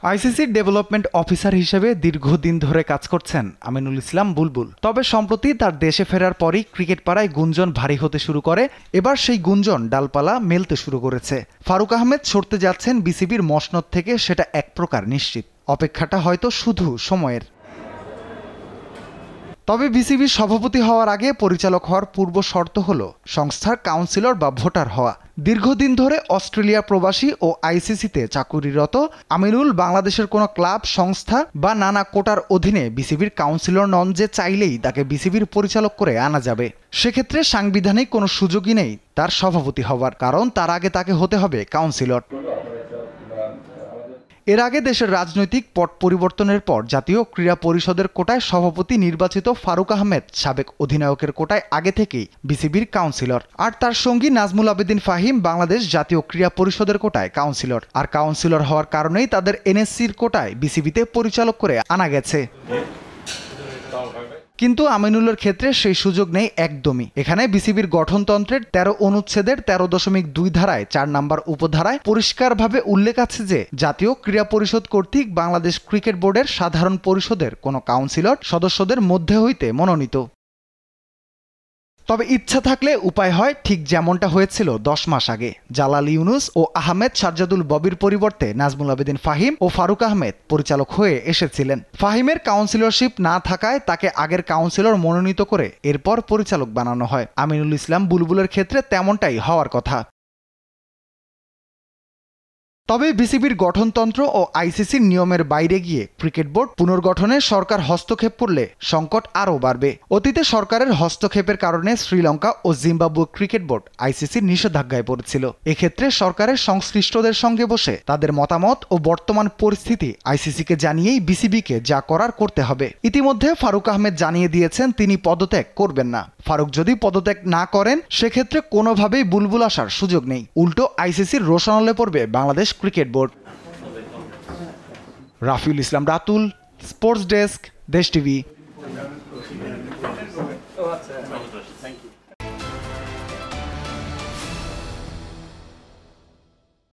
আইসিসির development officer হিসেবে দীর্ঘদিন ধরে কাজ করছেন আমিনুল ইসলাম বুলবুল। তবে সম্প্রতি তার দেশে ফেরার পরই ক্রিকেট পাড়ায় গুঞ্জন ভারী হতে শুরু করে। এবার সেই গুঞ্জন ডালপালা মেলতে শুরু করেছে। ফারুক আহমেদ সরতে যাচ্ছেন বিসিবির মসনদ থেকে, সেটা এক প্রকার নিশ্চিত। অপেক্ষাটা হয়তো শুধু সময়ের। তবে বিসিবির সভাপতি হওয়ার আগে পরিচালক হওয়ার পূর্ব শর্ত হল সংস্থার কাউন্সিলর বা ভোটার হওয়া। দীর্ঘদিন ধরে অস্ট্রেলিয়া প্রবাসী ও আইসিসিতে চাকুরিরত আমিনুল বাংলাদেশের কোনো ক্লাব, সংস্থা বা নানা কোটার অধীনে বিসিবির কাউন্সিলর নন যে চাইলেই তাকে বিসিবির পরিচালক করে আনা যাবে। সেক্ষেত্রে সাংবিধানিক কোনো সুযোগই নেই তার সভাপতি হওয়ার, কারণ তার আগে তাকে হতে হবে কাউন্সিলর। এর আগে দেশের রাজনৈতিক পট পরিবর্তনের পর জাতীয় ক্রীড়া পরিষদের কোটায় সভাপতি নির্বাচিত ফারুক আহমেদ সাবেক অধিনায়কের কোটায় আগে থেকেই বিসিবির কাউন্সিলর, আর তার সঙ্গী নাজমুল আবেদিন ফাহিম বাংলাদেশ জাতীয় ক্রীড়া পরিষদের কোটায় কাউন্সিলর। আর কাউন্সিলর হওয়ার কারণেই তাদের এনএসসির কোটায় বিসিবিতে পরিচালক করে আনা গেছে। কিন্তু আমিনুলের ক্ষেত্রে সেই সুযোগ নেই একদমই। এখানে বিসিবির গঠনতন্ত্রের ১৩ অনুচ্ছেদের ১৩.২ ধারায় ৪ নম্বর উপধারায় পরিষ্কারভাবে উল্লেখ আছে যে জাতীয় ক্রীড়া পরিষদ কর্তৃক বাংলাদেশ ক্রিকেট বোর্ডের সাধারণ পরিষদের কোনো কাউন্সিলর সদস্যদের মধ্যে হইতে মনোনীত। তবে ইচ্ছা থাকলে উপায় হয়, ঠিক যেমনটা হয়েছিল ১০ মাস আগে। জালাল ইউনুস ও আহমেদ শারজাদুল ববির পরিবর্তে নাজমুল আবেদিন ফাহিম ও ফারুক আহমেদ পরিচালক হয়ে এসেছিলেন। ফাহিমের কাউন্সিলরশিপ না থাকায় তাকে আগের কাউন্সিলর মনোনীত করে এরপর পরিচালক বানানো হয়। আমিনুল ইসলাম বুলবুলের ক্ষেত্রে তেমনটাই হওয়ার কথা। তবে বিসিবির গঠনতন্ত্র ও আইসিসির নিয়মের বাইরে গিয়ে ক্রিকেট বোর্ড পুনর্গঠনে সরকার হস্তক্ষেপ করলে সংকট আরও বাড়বে। অতীতে সরকারের হস্তক্ষেপের কারণে শ্রীলঙ্কা ও জিম্বাবুয়ে ক্রিকেট বোর্ড আইসিসির নিষেধাজ্ঞায় পড়েছিল। এক্ষেত্রে সরকারের সংশ্লিষ্টদের সঙ্গে বসে তাদের মতামত ও বর্তমান পরিস্থিতি আইসিসিকে জানিয়েই বিসিবিকে যা করার করতে হবে। ইতিমধ্যে ফারুক আহমেদ জানিয়ে দিয়েছেন তিনি পদত্যাগ করবেন না। ফারুক যদি পদত্যাগ না করেন সেক্ষেত্রে কোনোভাবেই বুলবুল আসার সুযোগ নেই। উল্টো আইসিসির রোশনালে পড়বে বাংলাদেশ ক্রিকেট বোর্ড। রাফিউল ইসলাম রাতুল, স্পোর্টস ডেস্ক, দেশ টিভি।